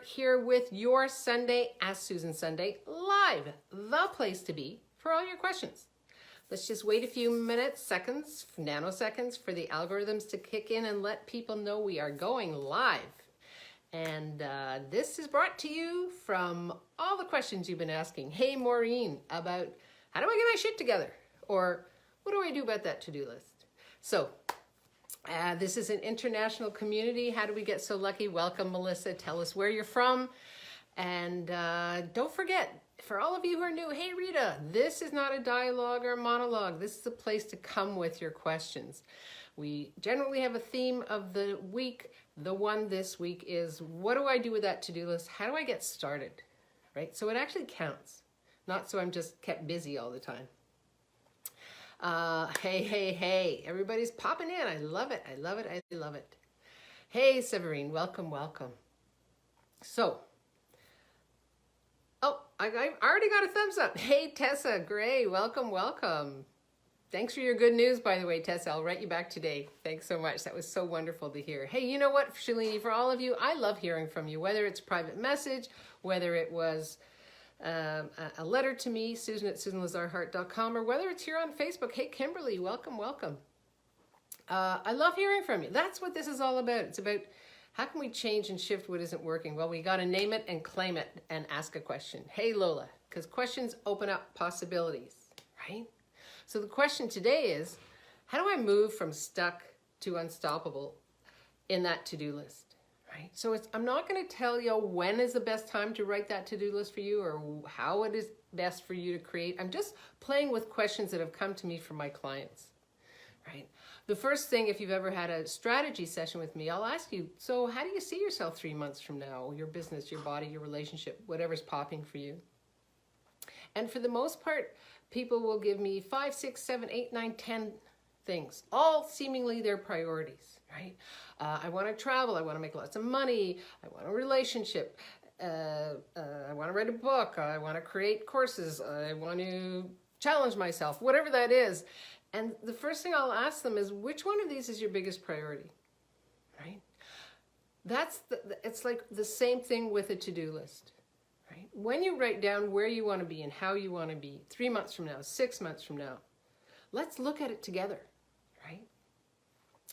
here with your Sunday Ask Susan Sunday live, the place to be for all your questions. Let's just wait a few minutes, seconds, nanoseconds for the algorithms to kick in and let people know we are going live. And this is brought to you from all the questions you've been asking. Hey, Maureen, about how do I get my shit together? Or what do I do about that to-do list? So this is an international community. How do we get so lucky? Welcome, Melissa. Tell us where you're from. And don't forget, for all of you who are new, hey, Rita, this is not a dialogue or a monologue. This is a place to come with your questions. We generally have a theme of the week. The one this week is, what do I do with that to-do list? How do I get started, right? So it actually counts, not so I'm just kept busy all the time. Hey, everybody's popping in. I love it. I love it. I love it. Hey, Severine, welcome, welcome. So, oh, I already got a thumbs up. Hey, Tessa Gray, welcome, welcome. Thanks for your good news, by the way, Tessa. I'll write you back today. Thanks so much. That was so wonderful to hear. Hey, you know what, Shalini, for all of you, I love hearing from you, whether it's a private message, whether it was a letter to me, Susan at susanlazarhart.com, or whether it's here on Facebook. Hey, Kimberly, welcome, welcome. I love hearing from you. That's what this is all about. It's about how can we change and shift what isn't working? Well, we got to name it and claim it and ask a question. Hey, Lola, because questions open up possibilities, right? So the question today is, how do I move from stuck to unstoppable in that to-do list, right? So I'm not going to tell you when is the best time to write that to-do list for you or how it is best for you to create. I'm just playing with questions that have come to me from my clients, right? The first thing, if you've ever had a strategy session with me, I'll ask you, so how do you see yourself 3 months from now? Your business, your body, your relationship, whatever's popping for you. And for the most part, people will give me 5, 6, 7, 8, 9, 10 things, all seemingly their priorities, right? I want to travel. I want to make lots of money. I want a relationship. I want to write a book. I want to create courses. I want to challenge myself, whatever that is. And the first thing I'll ask them is, which one of these is your biggest priority, right? It's like the same thing with a to-do list. Right? When you write down where you want to be and how you want to be 3 months from now, 6 months from now, let's look at it together, right?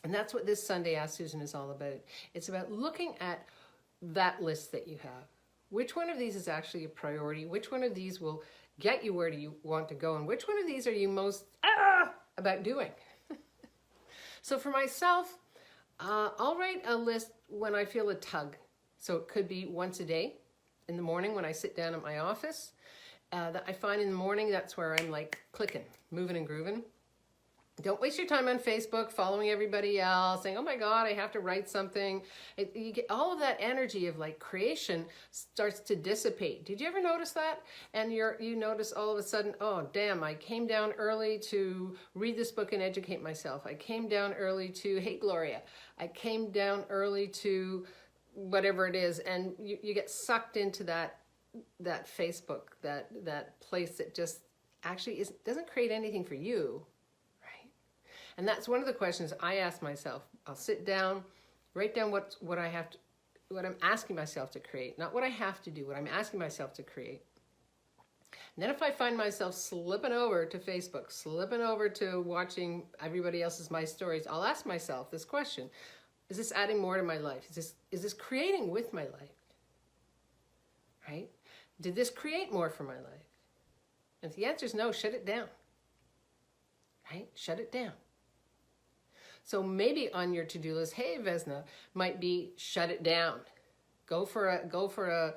And that's what this Sunday Ask Susan is all about. It's about looking at that list that you have. Which one of these is actually a priority? Which one of these will get you where do you want to go? And which one of these are you most about doing? So for myself, I'll write a list when I feel a tug. So it could be once a day. In the morning when I sit down at my office, that I find in the morning, that's where I'm like clicking, moving and grooving. Don't waste your time on Facebook following everybody else, saying, oh my God, I have to write something. You get all of that energy of like creation starts to dissipate. Did you ever notice that? And you notice all of a sudden, oh damn, I came down early to read this book and educate myself. I came down early to, hey Gloria, I came down early to whatever it is, and you get sucked into that Facebook, that place that just actually doesn't create anything for you, right? And that's one of the questions I ask myself. I'll sit down, write down what I'm asking myself to create, not what I have to do, what I'm asking myself to create. And then if I find myself slipping over to Facebook, slipping over to watching everybody else's My Stories, I'll ask myself this question. Is this adding more to my life? Is this creating with my life? Right? Did this create more for my life? And if the answer is no, shut it down. Right? Shut it down. So maybe on your to-do list, hey Vesna, might be shut it down. Go for a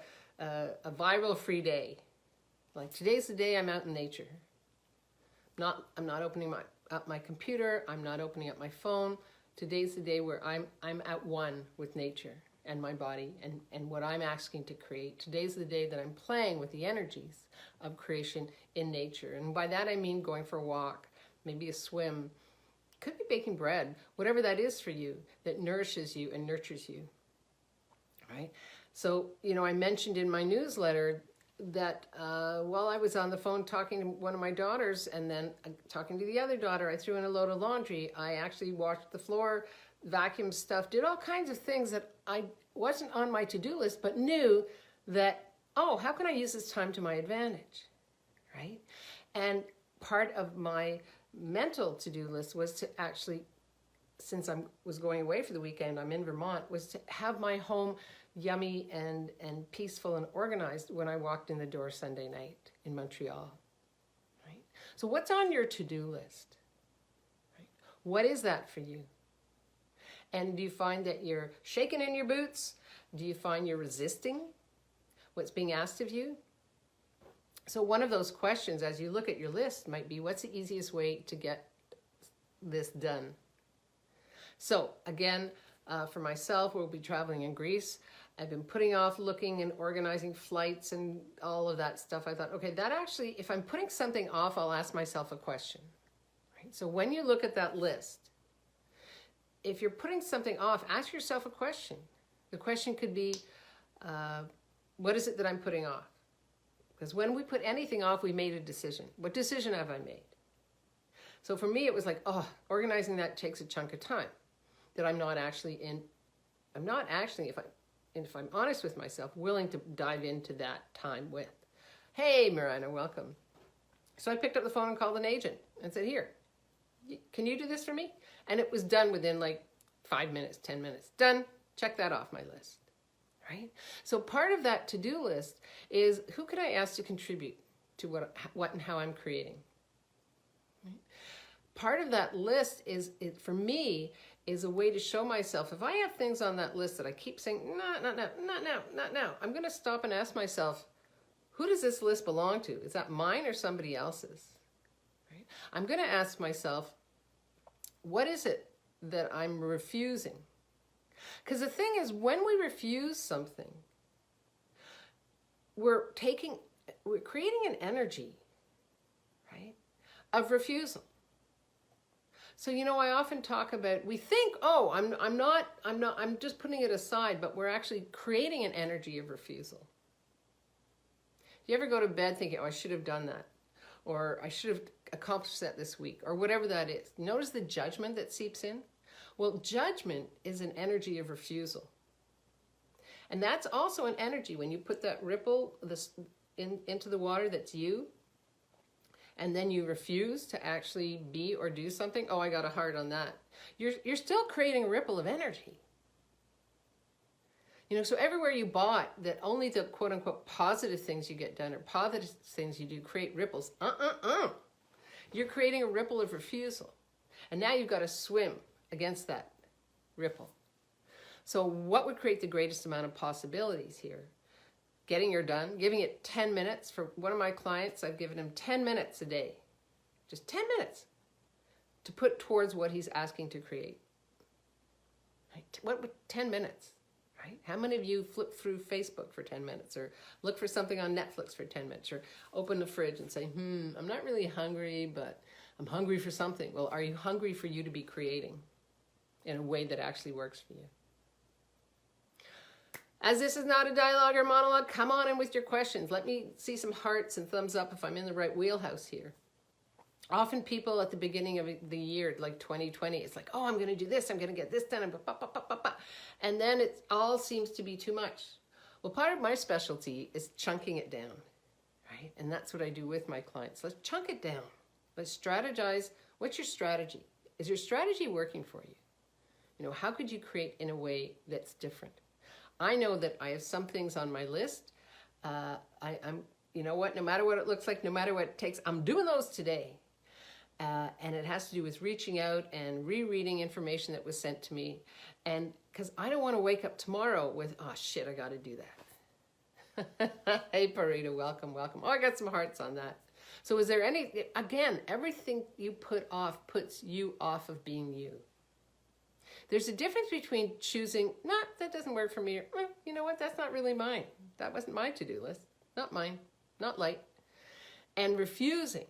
viral free day. Like today's the day I'm out in nature. I'm not opening up my computer. I'm not opening up my phone. Today's the day where I'm at one with nature and my body and what I'm asking to create. Today's the day that I'm playing with the energies of creation in nature. And by that I mean going for a walk, maybe a swim, could be baking bread, whatever that is for you that nourishes you and nurtures you, right? So, you know, I mentioned in my newsletter that while I was on the phone talking to one of my daughters and then talking to the other daughter, I threw in a load of laundry. I actually washed the floor, vacuumed stuff, did all kinds of things that I wasn't on my to-do list, but knew that, oh, how can I use this time to my advantage, right? And part of my mental to-do list was to actually, since I was going away for the weekend, I'm in Vermont, was to have my home yummy and peaceful and organized when I walked in the door Sunday night in Montreal, right? So what's on your to-do list? Right? What is that for you? And do you find that you're shaking in your boots? Do you find you're resisting what's being asked of you? So one of those questions as you look at your list might be, what's the easiest way to get this done? So again, for myself, we'll be traveling in Greece. I've been putting off looking and organizing flights and all of that stuff. I thought, okay, that actually, if I'm putting something off, I'll ask myself a question. Right? So when you look at that list, if you're putting something off, ask yourself a question. The question could be, what is it that I'm putting off? Because when we put anything off, we made a decision. What decision have I made? So for me, it was like, oh, organizing that takes a chunk of time that I'm not actually, if I'm honest with myself, willing to dive into that time with. Hey, Miranda, welcome. So I picked up the phone and called an agent and said, here, can you do this for me? And it was done within like 5 minutes, 10 minutes. Done. Check that off my list. Right? So part of that to-do list is, who could I ask to contribute to what and how I'm creating? Right? Part of that list is, for me, is a way to show myself, if I have things on that list that I keep saying, not now, I'm going to stop and ask myself, who does this list belong to? Is that mine or somebody else's? Right? I'm going to ask myself, what is it that I'm refusing? Because the thing is, when we refuse something, we're creating an energy, right, of refusal. So, I often talk about, we think, oh, I'm just putting it aside, but we're actually creating an energy of refusal. Do you ever go to bed thinking, oh, I should have done that, or I should have accomplished that this week, or whatever that is? Notice the judgment that seeps in? Well, judgment is an energy of refusal. And that's also an energy when you put that ripple into the water, that's you, and then you refuse to actually be or do something. Oh, I got a heart on that. You're still creating a ripple of energy. So everywhere you bought that only the quote unquote positive things you get done or positive things you do create ripples. You're creating a ripple of refusal. And now you've got to swim against that ripple. So what would create the greatest amount of possibilities here? Getting your done, giving it 10 minutes. For one of my clients, I've given him 10 minutes a day. Just 10 minutes to put towards what he's asking to create. Right? What would 10 minutes? Right? How many of you flip through Facebook for 10 minutes, or look for something on Netflix for 10 minutes, or open the fridge and say, I'm not really hungry, but I'm hungry for something. Well, are you hungry for you to be creating in a way that actually works for you? As this is not a dialogue or monologue, come on in with your questions. Let me see some hearts and thumbs up if I'm in the right wheelhouse here. Often people at the beginning of the year, like 2020, it's like, oh, I'm going to do this, I'm going to get this done, and then it all seems to be too much. Well, part of my specialty is chunking it down, right? And that's what I do with my clients. Let's chunk it down. Let's strategize. What's your strategy? Is your strategy working for you? How could you create in a way that's different? I know that I have some things on my list. I'm, no matter what it looks like, no matter what it takes, I'm doing those today. And it has to do with reaching out and rereading information that was sent to me. And because I don't want to wake up tomorrow with, oh shit, I got to do that. Hey, Parita, welcome. Oh, I got some hearts on that. So is there again, everything you put off puts you off of being you. There's a difference between choosing, that doesn't work for me, or, you know what, that's not really mine. That wasn't my to-do list. Not mine. Not light. And refusing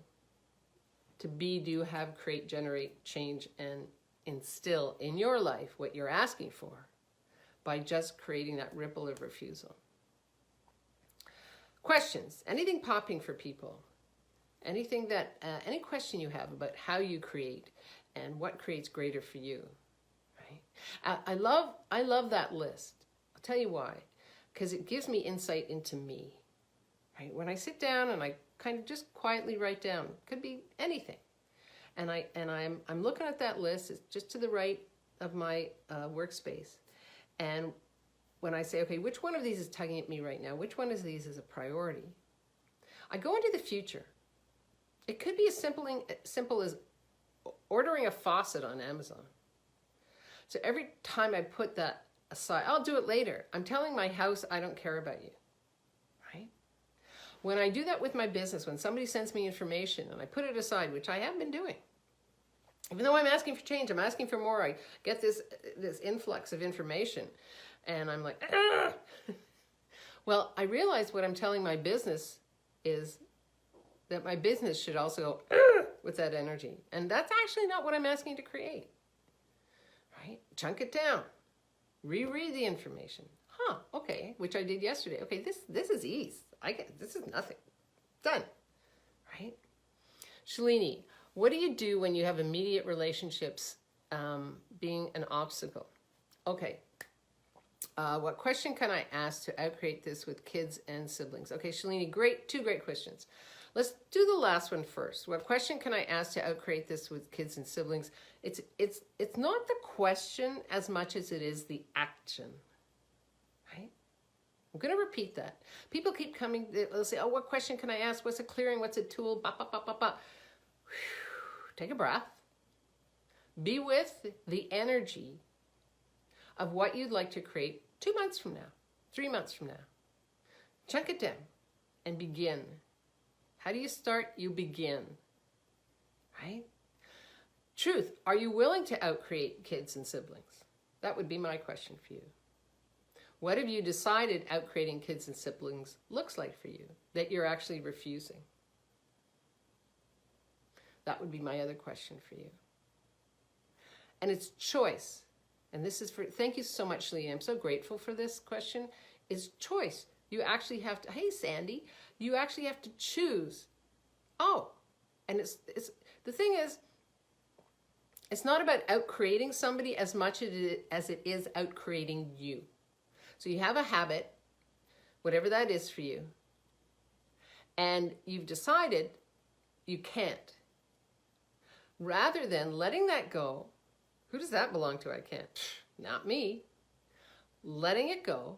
to be, do, have, create, generate, change, and instill in your life what you're asking for by just creating that ripple of refusal. Questions? Anything popping for people? Anything that, any question you have about how you create and what creates greater for you? Right? I love that list. I'll tell you why. Because it gives me insight into me. Right? When I sit down and I kind of just quietly write down, could be anything. And I'm looking at that list, it's just to the right of my workspace. And when I say, okay, which one of these is tugging at me right now? Which one of these is a priority? I go into the future. It could be as simple as ordering a faucet on Amazon. So every time I put that aside, I'll do it later. I'm telling my house, I don't care about you, right? When I do that with my business, when somebody sends me information and I put it aside, which I have been doing, even though I'm asking for change, I'm asking for more, I get this influx of information and I'm like, ah! Well, I realize what I'm telling my business is that my business should also go ah! With that energy. And that's actually not what I'm asking to create, right? Chunk it down, reread the information. Okay, which I did yesterday. Okay, this is ease. This is nothing. Done, right? Shalini, what do you do when you have immediate relationships being an obstacle? Okay, what question can I ask to outcreate this with kids and siblings? Okay, Shalini, two great questions. Let's do the last one first. What question can I ask to outcreate this with kids and siblings? It's not the question as much as it is the action, right? I'm going to repeat that. People keep coming, they'll say, oh, what question can I ask? What's a clearing? What's a tool? Ba, ba, ba, ba, ba. Take a breath. Be with the energy of what you'd like to create 2 months from now, 3 months from now. Chunk it down and begin. How do you start? You begin, right? Truth, are you willing to outcreate kids and siblings? That would be my question for you. What have you decided outcreating kids and siblings looks like for you that you're actually refusing? That would be my other question for you. And it's choice. And this is thank you so much, Lee. I'm so grateful for this question. It's choice. You actually have to, hey, Sandy, you actually have to choose. Oh, and the thing is, it's not about outcreating somebody as much as it is outcreating you. So you have a habit, whatever that is for you, and you've decided you can't. Rather than letting that go, who does that belong to? I can't. Not me. Letting it go,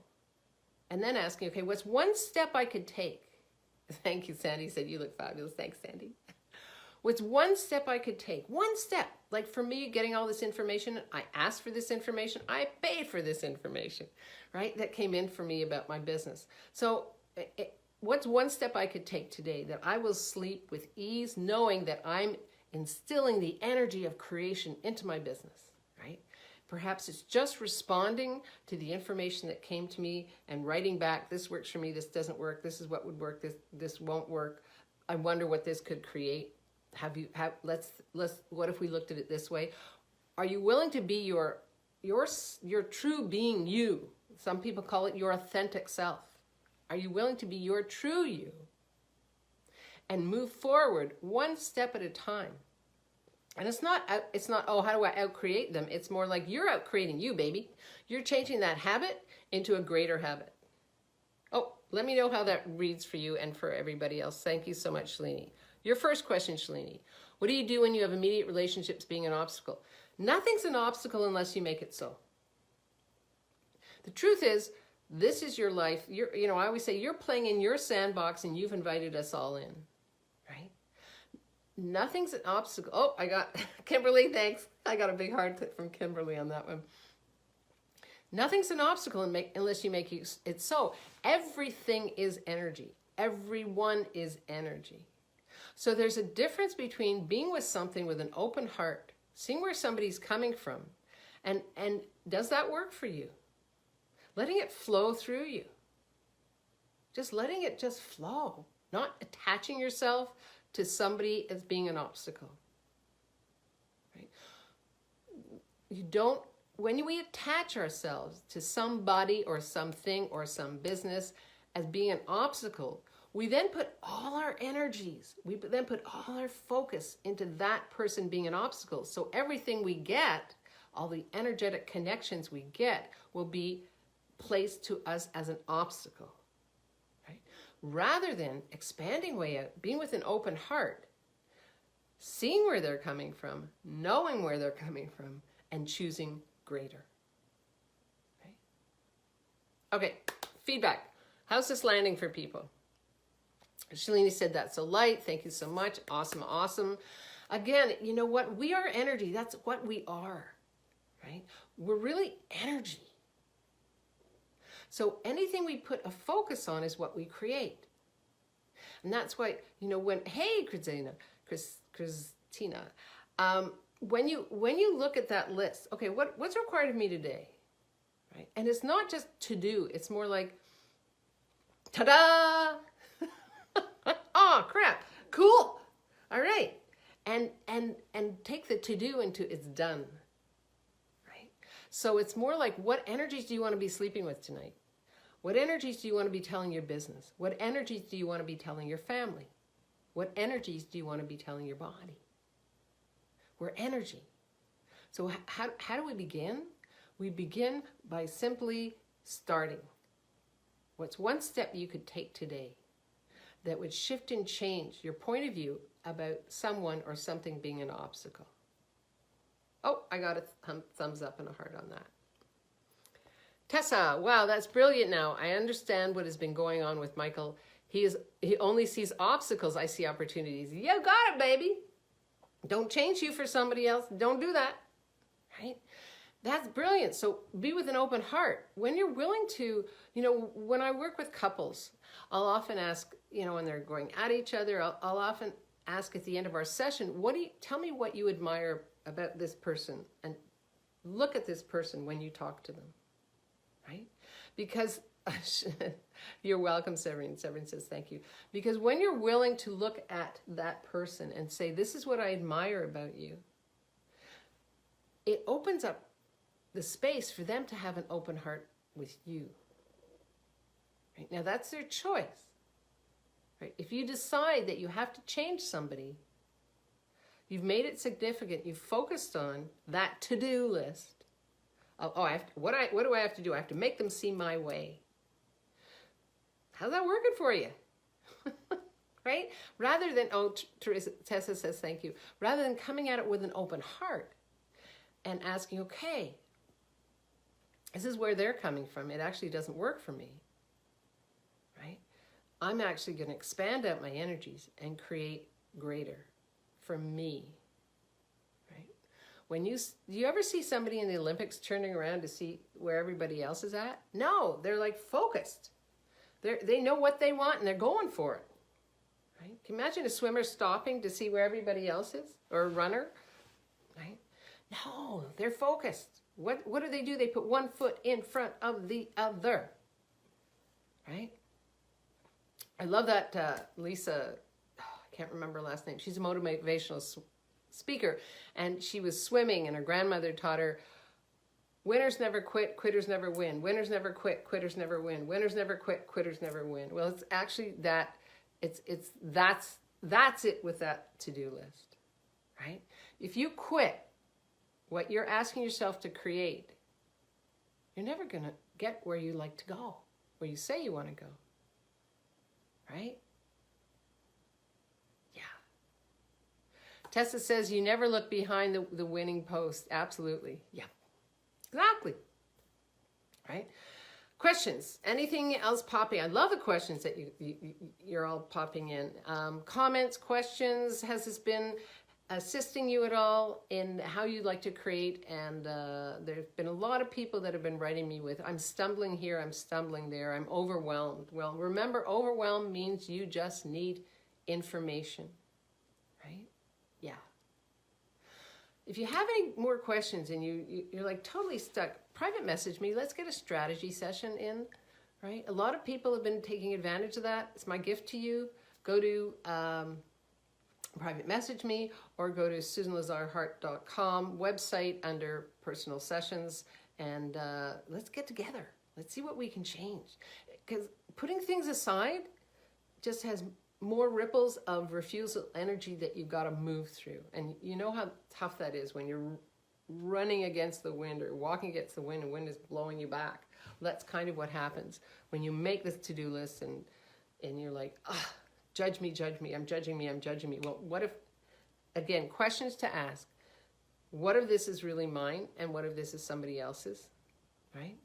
and then asking, okay, what's one step I could take? Thank you, Sandy said, you look fabulous. Thanks, Sandy. What's one step I could take? One step. Like for me, getting all this information, I asked for this information, I paid for this information, right? That came in for me about my business. So what's one step I could take today that I will sleep with ease, knowing that I'm instilling the energy of creation into my business, right? Perhaps it's just responding to the information that came to me and writing back, this works for me, this doesn't work, this is what would work, this won't work. I wonder what this could create. What if we looked at it this way? Are you willing to be your true being you? Some people call it your authentic self. Are you willing to be your true you and move forward one step at a time? And it's not, oh, how do I outcreate them? It's more like you're outcreating you, baby. You're changing that habit into a greater habit. Oh, let me know how that reads for you and for everybody else. Thank you so much, Shalini. Your first question, Shalini. What do you do when you have immediate relationships being an obstacle? Nothing's an obstacle unless you make it so. The truth is, this is your life. I always say you're playing in your sandbox and you've invited us all in, right? Nothing's an obstacle. Oh, I got Kimberly, thanks. I got a big heart from Kimberly on that one. Nothing's an obstacle unless you make it so. Everything is energy. Everyone is energy. So there's a difference between being with something with an open heart, seeing where somebody's coming from, and does that work for you? Letting it flow through you. Just letting it just flow, not attaching yourself to somebody as being an obstacle. Right? When we attach ourselves to somebody or something or some business as being an obstacle, we then put all our energies, we then put all our focus into that person being an obstacle. So everything we get, all the energetic connections we get, will be placed to us as an obstacle, right? Rather than expanding way out, being with an open heart, seeing where they're coming from, knowing where they're coming from, and choosing greater. Okay, feedback. How's this landing for people? Shalini said that's so light. Thank you so much. Awesome, awesome. Again, you know what? We are energy. That's what we are, right? We're really energy. So anything we put a focus on is what we create. And that's why, you know, when, hey, Christina, when you look at that list, okay, what's required of me today? Right? And it's not just to do, it's more like, ta-da! Oh, crap, cool, all right. And take the to-do into it's done, right? So it's more like, what energies do you want to be sleeping with tonight? What energies do you want to be telling your business? What energies do you want to be telling your family? What energies do you want to be telling your body? We're energy. So how do we begin? We begin by simply starting. What's one step you could take today that would shift and change your point of view about someone or something being an obstacle? Oh, I got a thumbs up and a heart on that. Tessa, wow, that's brilliant now. I understand what has been going on with Michael. He only sees obstacles. I see opportunities. You got it, baby. Don't change you for somebody else. Don't do that, right? That's brilliant. So be with an open heart. When you're willing to, you know, when I work with couples, I'll often ask, you know, when they're going at each other, I'll often ask at the end of our session, tell me what you admire about this person, and look at this person when you talk to them, right? Because, you're welcome, Severine. Severine says thank you. Because when you're willing to look at that person and say, this is what I admire about you, it opens up the space for them to have an open heart with you. Right? Now that's their choice. Right? If you decide that you have to change somebody, you've made it significant, you've focused on that to-do list. What do I have to do? I have to make them see my way. How's that working for you? Right? Rather than, Tessa says thank you. Rather than coming at it with an open heart and asking, okay, this is where they're coming from. It actually doesn't work for me, right? I'm actually going to expand out my energies and create greater for me, right? Do you ever see somebody in the Olympics turning around to see where everybody else is at? No, they're like focused. They know what they want and they're going for it, right? Can you imagine a swimmer stopping to see where everybody else is, or a runner, right? No, they're focused. What do? They put one foot in front of the other, right? I love that Lisa, I can't remember her last name. She's a motivational speaker, and she was swimming, and her grandmother taught her, winners never quit, quitters never win. Winners never quit, quitters never win. Winners never quit, quitters never win. Well, it's actually that. That's it with that to-do list, right? If you quit what you're asking yourself to create, you're never going to get where you like to go, where you say you want to go, right? Yeah. Tessa says, you never look behind the winning post. Absolutely. Yeah, exactly. Right? Questions. Anything else popping? I love the questions that you're all popping in. Comments, questions. Has this been assisting you at all in how you'd like to create? And there's been a lot of people that have been writing me with, I'm stumbling here, I'm stumbling there, I'm overwhelmed. Well, remember, overwhelmed means you just need information, right? Yeah. If you have any more questions and you're like totally stuck, private message me. Let's get a strategy session in, right? A lot of people have been taking advantage of that. It's my gift to you. Go to private message me, or go to SusanLazarHart.com website under personal sessions, and let's get together. Let's see what we can change. Because putting things aside just has more ripples of refusal energy that you've got to move through. And you know how tough that is when you're running against the wind or walking against the wind and wind is blowing you back. That's kind of what happens when you make this to-do list and you're like, ah, judge me, I'm judging me. Well, what if, again, questions to ask. What if this is really mine and what if this is somebody else's, right?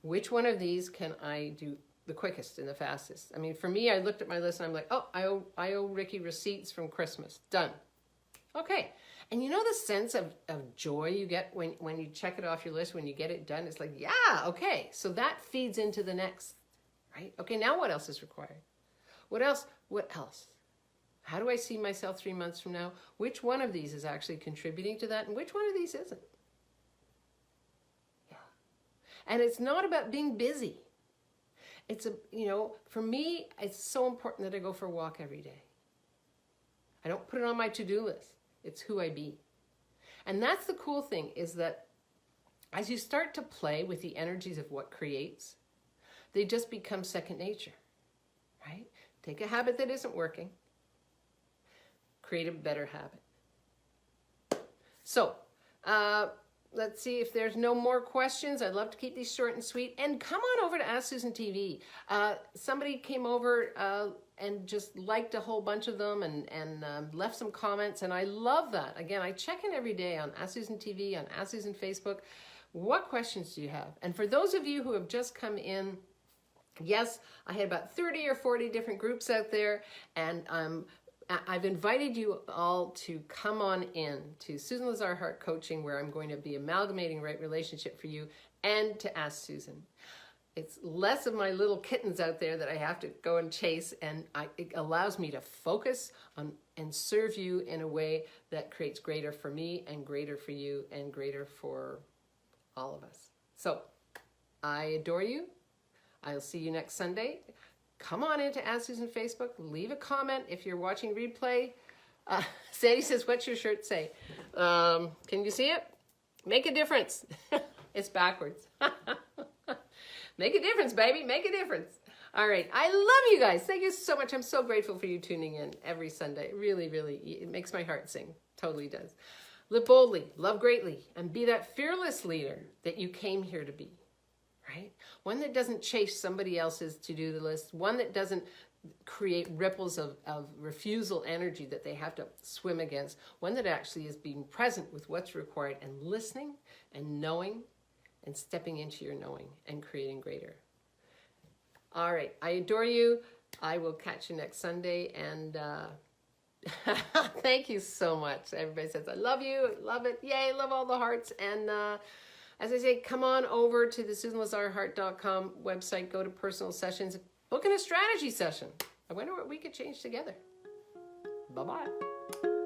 Which one of these can I do the quickest and the fastest? I mean, for me, I looked at my list and I'm like, oh, I owe Ricky receipts from Christmas. Done. Okay. And you know the sense of joy you get when you check it off your list, when you get it done? It's like, yeah, okay. So that feeds into the next, right? Okay, now what else is required? What else? What else? How do I see myself 3 months from now? Which one of these is actually contributing to that and which one of these isn't? Yeah. And it's not about being busy. It's for me, it's so important that I go for a walk every day. I don't put it on my to-do list. It's who I be. And that's the cool thing, is that as you start to play with the energies of what creates, they just become second nature, right? Take a habit that isn't working, create a better habit. So, let's see if there's no more questions. I'd love to keep these short and sweet. And come on over to Ask Susan TV. Somebody came over and just liked a whole bunch of them and left some comments. And I love that. Again, I check in every day on Ask Susan TV, on Ask Susan Facebook. What questions do you have? And for those of you who have just come in, yes, I had about 30 or 40 different groups out there. And I've invited you all to come on in to Susan Lazar Hart Coaching, where I'm going to be amalgamating right relationship for you and to Ask Susan. It's less of my little kittens out there that I have to go and chase, and it allows me to focus on and serve you in a way that creates greater for me and greater for you and greater for all of us. So I adore you. I'll see you next Sunday. Come on into Ask Susan Facebook. Leave a comment if you're watching replay. Sandy says, what's your shirt say? Can you see it? Make a difference. It's backwards. Make a difference, baby. Make a difference. All right. I love you guys. Thank you so much. I'm so grateful for you tuning in every Sunday. Really, really, it makes my heart sing. Totally does. Live boldly, love greatly, and be that fearless leader that you came here to be. Right? One that doesn't chase somebody else's to-do list. One that doesn't create ripples of refusal energy that they have to swim against. One that actually is being present with what's required and listening and knowing and stepping into your knowing and creating greater. All right. I adore you. I will catch you next Sunday. And thank you so much. Everybody says, I love you. Love it. Yay. Love all the hearts. And as I say, come on over to the SusanLazarHart.com website, go to personal sessions, book in a strategy session. I wonder what we could change together. Bye-bye.